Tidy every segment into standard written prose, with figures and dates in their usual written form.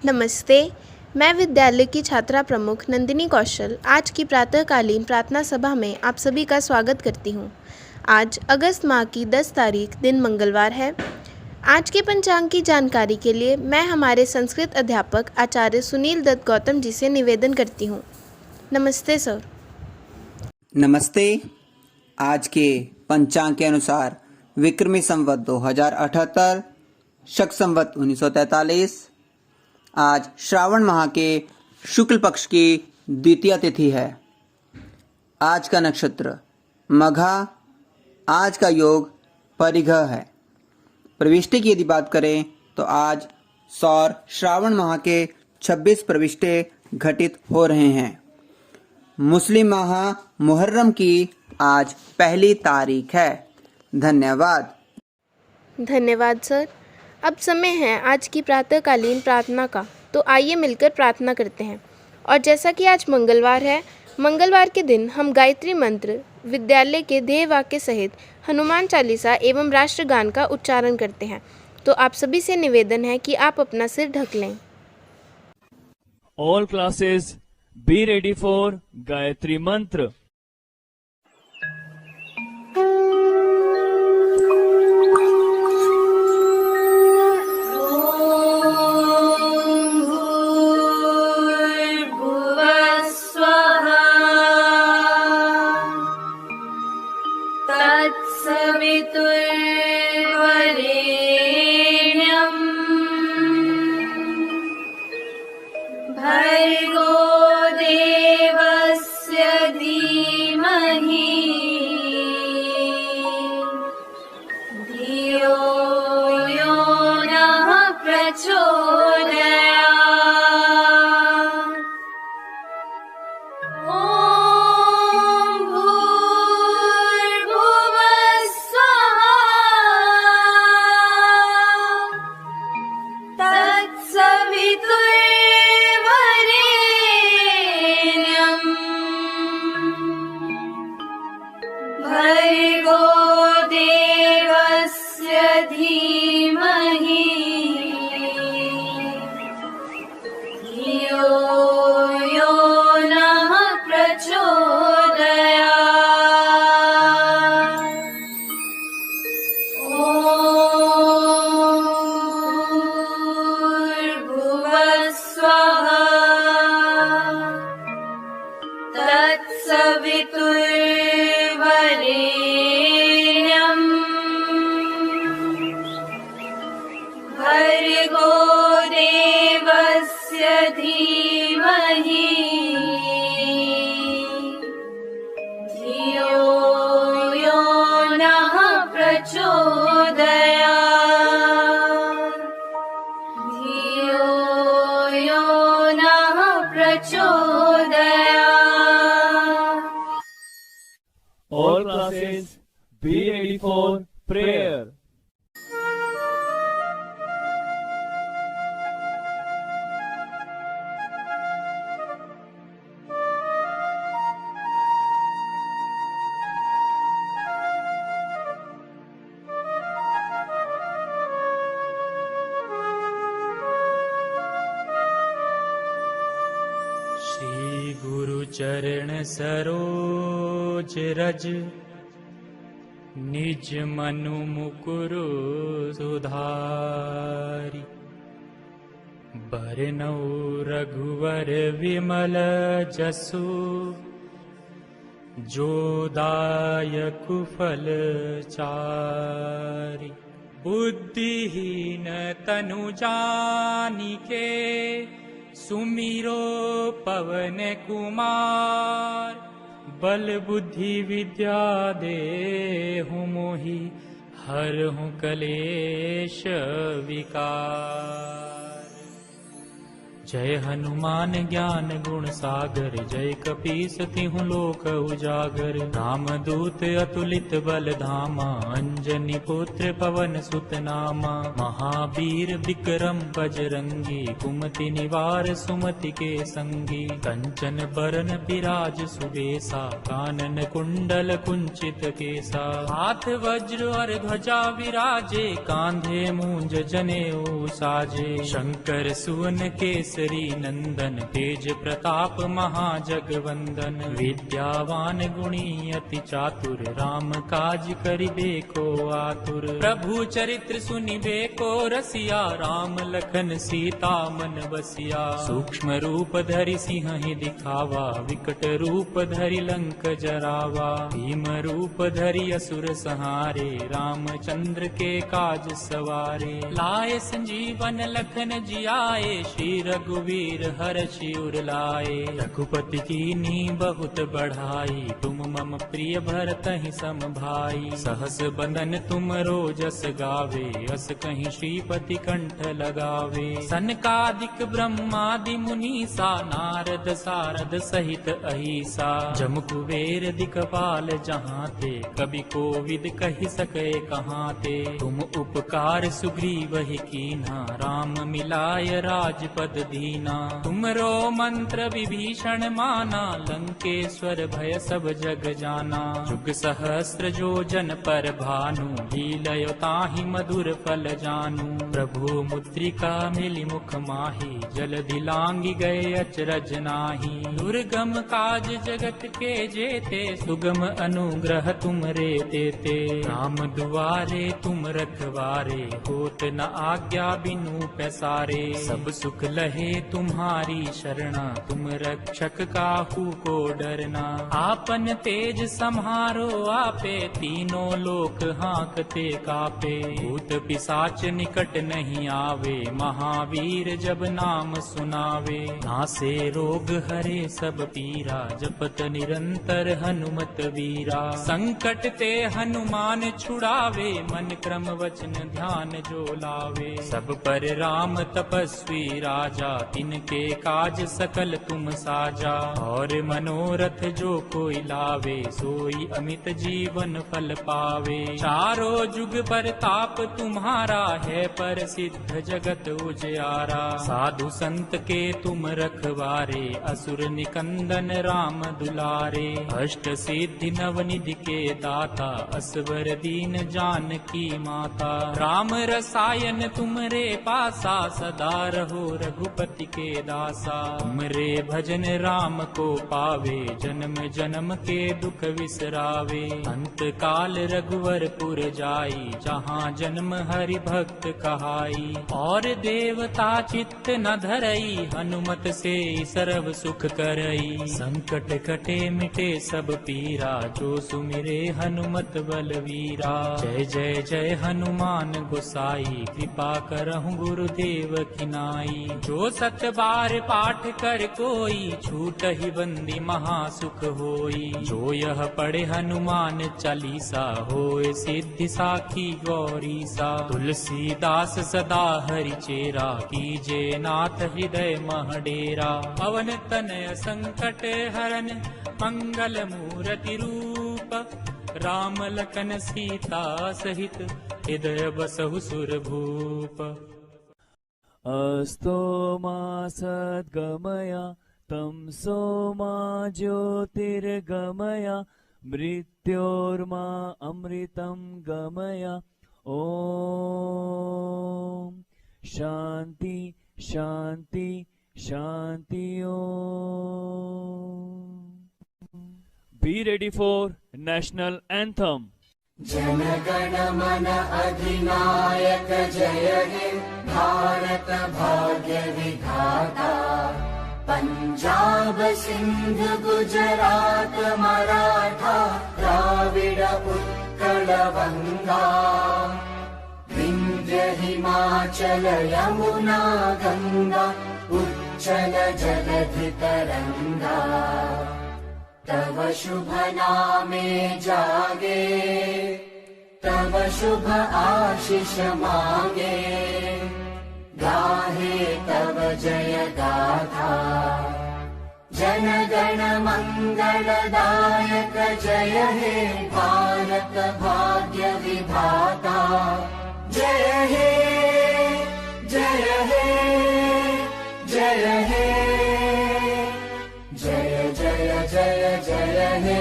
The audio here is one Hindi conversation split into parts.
नमस्ते। मैं विद्यालय की छात्रा प्रमुख नंदिनी कौशल आज की प्रातःकालीन प्रार्थना सभा में आप सभी का स्वागत करती हूँ। आज अगस्त माह की 10 तारीख दिन मंगलवार है। आज के पंचांग की जानकारी के लिए मैं हमारे संस्कृत अध्यापक आचार्य सुनील दत्त गौतम जी से निवेदन करती हूँ। नमस्ते सर। नमस्ते। आज के पंचांग के अनुसार विक्रमी संवत 2078, शक संवत 1943, आज श्रावण माह के शुक्ल पक्ष की द्वितीय तिथि है। आज का नक्षत्र मघा, आज का योग परिघ है। प्रविष्टि की यदि बात करें तो आज सौर श्रावण माह के 26 प्रविष्टे घटित हो रहे हैं। मुस्लिम माह मुहर्रम की आज पहली तारीख है। धन्यवाद। धन्यवाद सर। अब समय है आज की प्रातःकालीन प्रार्थना का, तो आइए मिलकर प्रार्थना करते हैं। और जैसा कि आज मंगलवार है, मंगलवार के दिन हम गायत्री मंत्र, विद्यालय के ध्येय वाक्य सहित हनुमान चालीसा एवं राष्ट्रगान का उच्चारण करते हैं। तो आप सभी से निवेदन है कि आप अपना सिर ढक लें। All classes be ready for Gayatri Mantra. All classes be ready for prayer. Shri गुरु चरण सरोज रज, निज मनु मुकुरु सुधारि। बरनउ रघुवर विमल जसु, जो दायक फल चारि। बुद्धिहीन तनु जानिके, सुमिरो पवन कुमार। बल बुद्धि विद्या देहु मोहि, हरहु कलेश विकार। जय हनुमान ज्ञान गुण सागर, जय कपीस तिहुँ लोक उजागर। राम दूत अतुलित बल धामा, अंजनी पुत्र पवन सुत नामा। महावीर विक्रम बजरंगी, कुमति निवार सुमति के संगी। कंचन बरन बिराज सुबेसा, कानन कुंडल कुंचित केसा। हाथ वज्र और ध्वजा विराजे, कांधे मूंज जनेऊ साजे। शंकर सुवन केसरी नंदन, तेज प्रताप महाजगवंदन। विद्यावान गुणी अति चातुर, राम काज करिबे को आतुर। प्रभु चरित्र सुनिबे को रसिया, राम लखन सीता मन बसिया। सूक्ष्म रूप धरि सिंह दिखावा, विकट रूप धरि लंक जरावा। भीम रूप धरि असुर संहारे, रामचंद्र के काज सवारे। लाए संजीवन लखन जियाए, श्री रघुवीर हरषि उर लाए। रघुपति कीन्ही बहुत बढ़ाई, तुम मम प्रिय भरतहि सम भाई। सहस बंदन तुम रोजस गावे, अस कहीं श्रीपति कंठ लगावे। सनकादिक ब्रह्मादि मुनीसा, नारद सारद सहित अहिसा। जम कुबेर दिक्पाल जहाँ ते, कवि कोविद कहि सके कहाँ ते। तुम उपकार सुग्रीव ही कीन्हा, राम मिलाय राजपद दीना। तुमरो मंत्र विभीषण माना, लंकेश्वर भय सब जग जाना। जुग सहस्त्र जो जन पर भानु, लीलय ताहि मधुर फल जानू। प्रभु मुद्रिका मिली मुख माही, जलधि लांघि गए अचरज नाही। दुर्गम काज जगत के जेते, सुगम अनुग्रह तुम रे देते। राम दुआरे तुम रखवारे, होत न आज्ञा बिनु पैसारे। सब सुख लहे तुम्हारी शरणा, तुम रक्षक काहू को डरना। आपन तेज सम्हारो आपे, तीनों लोक हांकते कापे। भूत पिशाच निकट नहीं आवे, महावीर जब नाम सुनावे। नासे रोग हरे सब पीरा, जपत निरंतर हनुमत वीरा। संकट ते हनुमान छुड़ावे, मन क्रम वचन ध्यान जो लावे। सब पर राम तपस्वी राजा, तिनके काज सकल तुम साजा। और मनोरथ जो कोई लावे, सोई अमित जीवन फल पावे। चारों जुग परताप तुम्हारा है, प्रसिद्ध जगत उजियारा। साधु संत के तुम रखवारे, असुर निकंदन राम दुलारे। अष्ट सिद्धि नवनिधि के दाता, असवर दीन जानकी माता। राम रसायन तुमरे पासा, सदा रहो रघुपति के दासा। तुमरे भजन राम को पावे, जन्म जन्म के दुख विसरावे। अंत काल रघुवरपुर जाई, जहाँ जन्म हरि भक्त कहाई। और देवता चित्त न धरई, हनुमत से सर्व सुख करई। संकट कटे मिटे सब पीरा, जो सुमिरे हनुमत बलवीरा। जय जय जय हनुमान गोसाई, कृपा करहु गुरुदेव की नाई। जो सत बार पाठ कर कोई, छूट ही बंदी महासुख होई। जो यह पढ़े हनुमान चालीसा, होए सिद्धि साखी गौरी सा। तुलसीदास सदा हरि चेरा, कीजे नाथ हृदय मह डेरा। पवन तनय संकट हरन, मंगल मूर्ति रूप। राम लखन सीता सहित, हृदय बसहु सुर भूप। अस्तो मा सद्गमया, तमसो मा ज्योतिर्गमया। मृत्योर्मा अमृतं गमया। ओम शांति शांति Shanti Om. Be ready for national anthem. जनगण मन अधिनायक जय हे, भारत भाग्य विधाता। पंजाब सिंध गुजरात मराठा, द्राविड उत्कल बंगा। विंध्य हिमाचल यमुना गंगा, उच्चल जलधि तरंगा। तव शुभ नामे जागे, तव शुभ आशीष मांगे। गाहे तव जय गाथा, जनगण मंगलदायक जय हे भारत भाग्य विधाता जय हे जय हे जय हे जय जय जय जय हे।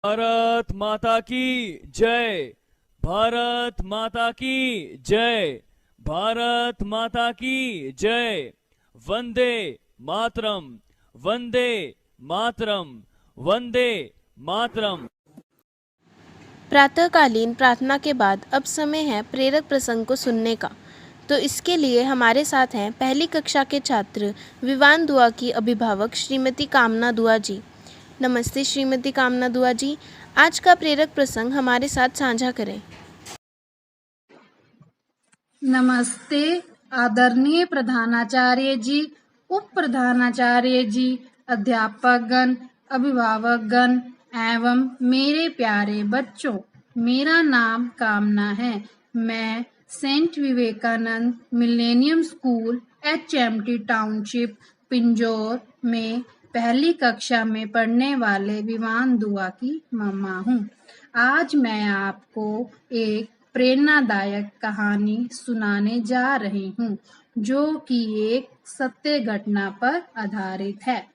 भारत माता की जय, भारत माता की जय, भारत माता की जय। वंदे मातरम, वंदे मातरम, वंदे मातरम। प्रातःकालीन प्रार्थना के बाद अब समय है प्रेरक प्रसंग को सुनने का। तो इसके लिए हमारे साथ हैं पहली कक्षा के छात्र विवान दुआ की अभिभावक श्रीमती कामना दुआ जी। नमस्ते श्रीमती कामना दुआ जी, आज का प्रेरक प्रसंग हमारे साथ साझा करें। नमस्ते आदरणीय प्रधानाचार्य जी, उप प्रधानाचार्य जी, अध्यापकगण, अभिभावकगण एवं मेरे प्यारे बच्चों, मेरा नाम कामना है। मैं saint Vivekananda millennium school HMT township Pinjore में पहली कक्षा में पढ़ने वाले विवान दुआ की मम्मा हूँ। आज मैं आपको एक प्रेरणादायक कहानी सुनाने जा रही हूँ जो कि एक सत्य घटना पर आधारित है।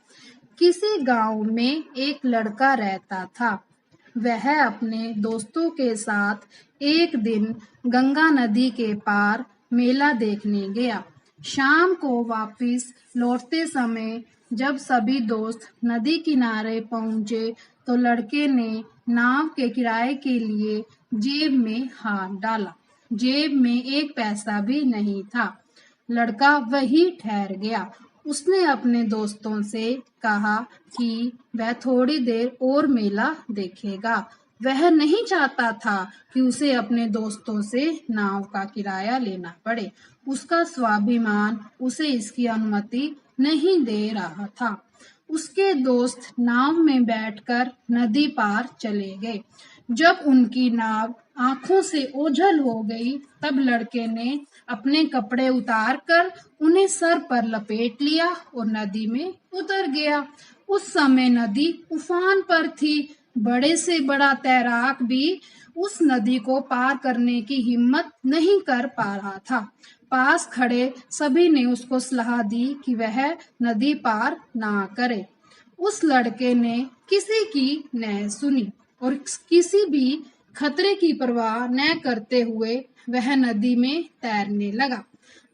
किसी गांव में एक लड़का रहता था। वह अपने दोस्तों के साथ एक दिन गंगा नदी के पार मेला देखने गया। शाम को वापस लौटते समय जब सभी दोस्त नदी किनारे पहुंचे तो लड़के ने नाव के किराए के लिए जेब में हाथ डाला। जेब में एक पैसा भी नहीं था। लड़का वहीं ठहर गया। उसने अपने दोस्तों से कहा कि वह थोड़ी देर और मेला देखेगा। वह नहीं चाहता था कि उसे अपने दोस्तों से नाव का किराया लेना पड़े। उसका स्वाभिमान उसे इसकी अनुमति नहीं दे रहा था। उसके दोस्त नाव में बैठकर नदी पार चले गए। जब उनकी नाव आंखों से ओझल हो गई तब लड़के ने अपने कपड़े उतारकर उन्हें सर पर लपेट लिया और नदी में उतर गया। उस समय नदी उफान पर थी। बड़े से बड़ा तैराक भी उस नदी को पार करने की हिम्मत नहीं कर पा रहा था। पास खड़े सभी ने उसको सलाह दी कि वह नदी पार ना करे। उस लड़के ने किसी की न सुनी और किसी भी खतरे की परवाह न करते हुए वह नदी में तैरने लगा।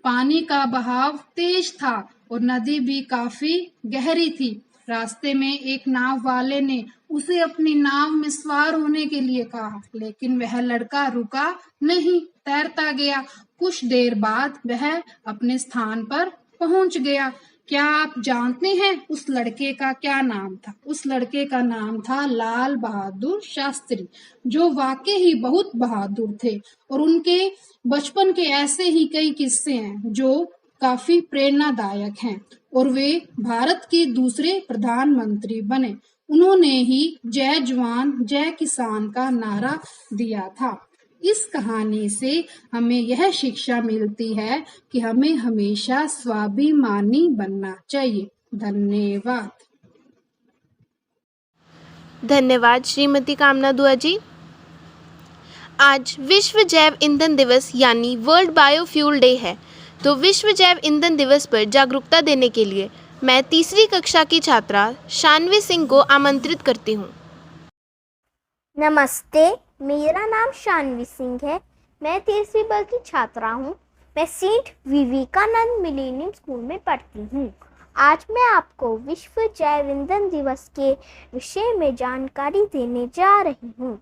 पानी का बहाव तेज था और नदी भी काफी गहरी थी। रास्ते में एक नाव वाले ने उसे अपनी नाव में सवार होने के लिए कहा, लेकिन वह लड़का रुका नहीं, तैरता गया। कुछ देर बाद वह अपने स्थान पर पहुंच गया। क्या आप जानते हैं उस लड़के का क्या नाम था? उस लड़के का नाम था लाल बहादुर शास्त्री, जो वाकई ही बहुत बहादुर थे। और उनके बचपन के ऐसे ही कई किस्से हैं जो काफी प्रेरणादायक हैं और वे भारत के दूसरे प्रधानमंत्री बने। उन्होंने ही जय जवान जय किसान का नारा दिया था। इस कहानी से हमें यह शिक्षा मिलती है कि हमें हमेशा स्वाभिमानी बनना चाहिए। धन्यवाद। धन्यवाद श्रीमती कामना दुआ जी। आज विश्व जैव ईंधन दिवस यानी वर्ल्ड बायोफ्यूल डे है। तो विश्व जैव ईंधन दिवस पर जागरूकता देने के लिए मैं तीसरी कक्षा की छात्रा शानवी सिंह को आमंत्रित करती हूँ। नमस्ते, मेरा नाम शानवी सिंह है। मैं 3वीं वर्ग की छात्रा हूँ। मैं सेंट विवेकानंद मिलेनियम स्कूल में पढ़ती हूँ। आज मैं आपको विश्व जैव ईंधन दिवस के विषय में जानकारी देने जा रही हूँ।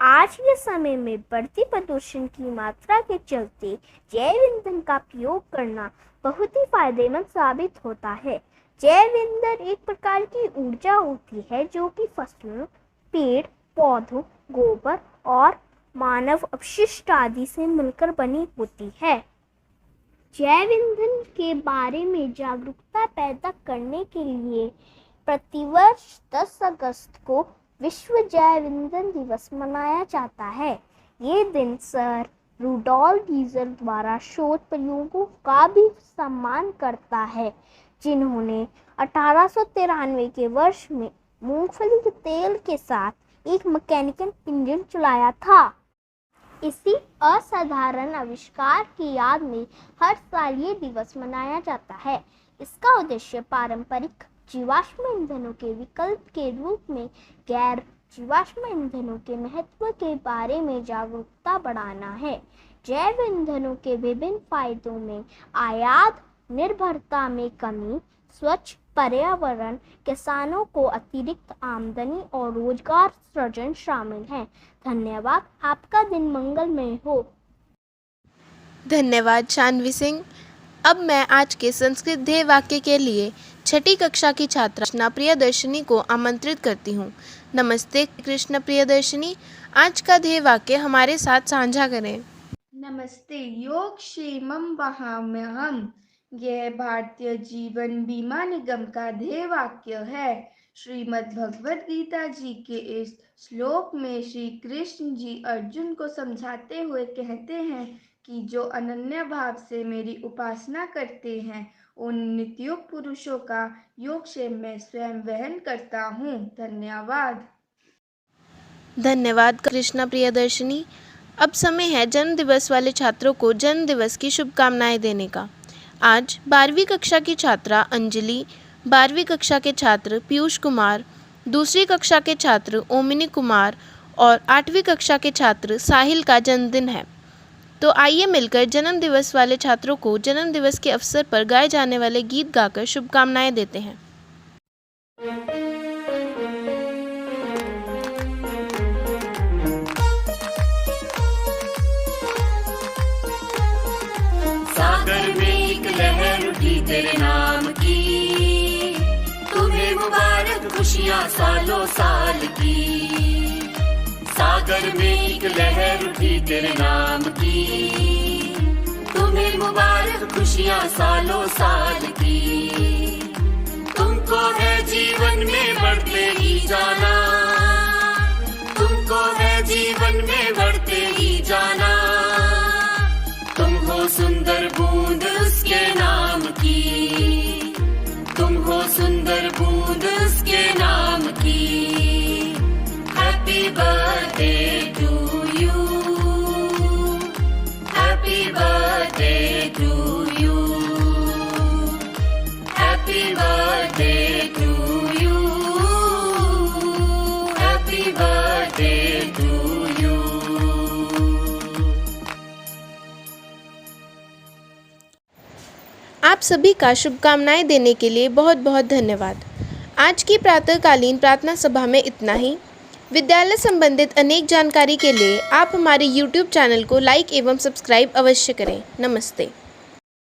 आज के समय में बढ़ती प्रदूषण की मात्रा के चलते जैव ईंधन का प्रयोग करना बहुत ही फायदेमंद साबित होता है। जैव ईंधन एक प्रकार की ऊर्जा होती है जो कि फसलों, पेड़ पौधों, गोबर और मानव अपशिष्ट आदि से मिलकर बनी होती है। जैव ईंधन के बारे में जागरूकता पैदा करने के लिए प्रतिवर्ष 10 अगस्त को विश्व जैव ईंधन दिवस मनाया जाता है। ये दिन सर रुडोल्फ डीजल द्वारा शोध प्रयोगों का भी सम्मान करता है, जिन्होंने 1893 के वर्ष में मूंगफली के तेल के साथ एक मैकेनिकल इंजन चलाया था। इसी असाधारण आविष्कार की याद में हर साल ये दिवस मनाया जाता है। इसका उद्देश्य पारंपरिक जीवाश्म ईंधनों के विकल्प के रूप में गैर जीवाश्म ईंधनों के महत्व के बारे में जागरूकता बढ़ाना है। जैव ईंधनों के विभिन्न फायदों में आयात निर्भरता में कमी, स्वच्छ पर्यावरण, किसानों को अतिरिक्त आमदनी और रोजगार सृजन शामिल हैं। धन्यवाद। आपका दिन मंगलमय हो। धन्यवाद शानवी सिंह। अब मैं आज के संस्कृत ध्येय वाक्य के लिए छठी कक्षा की छात्रा कृष्णा प्रियदर्शनी को आमंत्रित करती हूँ। नमस्ते कृष्णा प्रियदर्शनी, आज का ध्येय वाक्य हमारे साथ साझा करें। नमस्ते। योगक्षेमं वहाम्यहम्, यह भारतीय जीवन बीमा निगम का ध्येय वाक्य है। श्रीमद् भगवद गीता जी के इस श्लोक में श्री कृष्ण जी अर्जुन को समझाते हुए कहते हैं कि जो अनन्य भाव से मेरी उपासना करते हैं उन नित्युग पुरुषों का योगक्षेम मैं स्वयं वहन करता हूँ। धन्यवाद। धन्यवाद कृष्णा प्रियदर्शनी। अब समय है जन्म दिवस वाले छात्रों को जन्म दिवस की शुभकामनाएं देने का। आज 12वीं कक्षा की छात्रा अंजलि, 12वीं कक्षा के छात्र पीयूष कुमार, दूसरी कक्षा के छात्र ओमिनी कुमार और 8वीं कक्षा के छात्र साहिल का जन्मदिन है। तो आइए मिलकर जन्म दिवस वाले छात्रों को जन्म दिवस के अवसर पर गाए जाने वाले गीत गाकर शुभकामनाएं देते हैं। सागर में एक लहर उठी तेरे नाम की, तुम्हें मुबारक खुशियाँ सालों साल की। सागर में एक लहर उठी तेरे नाम की, तुम्हें मुबारक खुशियाँ सालों साल की। तुमको है जीवन में बढ़ते ही जाना, तुमको है जीवन में बढ़ते ही जाना। तुम हो सुंदर बूंद उसके नाम की, तुम हो सुंदर बूंद उसके नाम की। Happy birthday to you, happy birthday to you, happy birthday to you, happy birthday to you. आप सभी का शुभकामनाएं देने के लिए बहुत बहुत धन्यवाद। आज की प्रातःकालीन प्रार्थना सभा में इतना ही। विद्यालय संबंधित अनेक जानकारी के लिए आप हमारे YouTube चैनल को लाइक एवं सब्सक्राइब अवश्य करें। नमस्ते।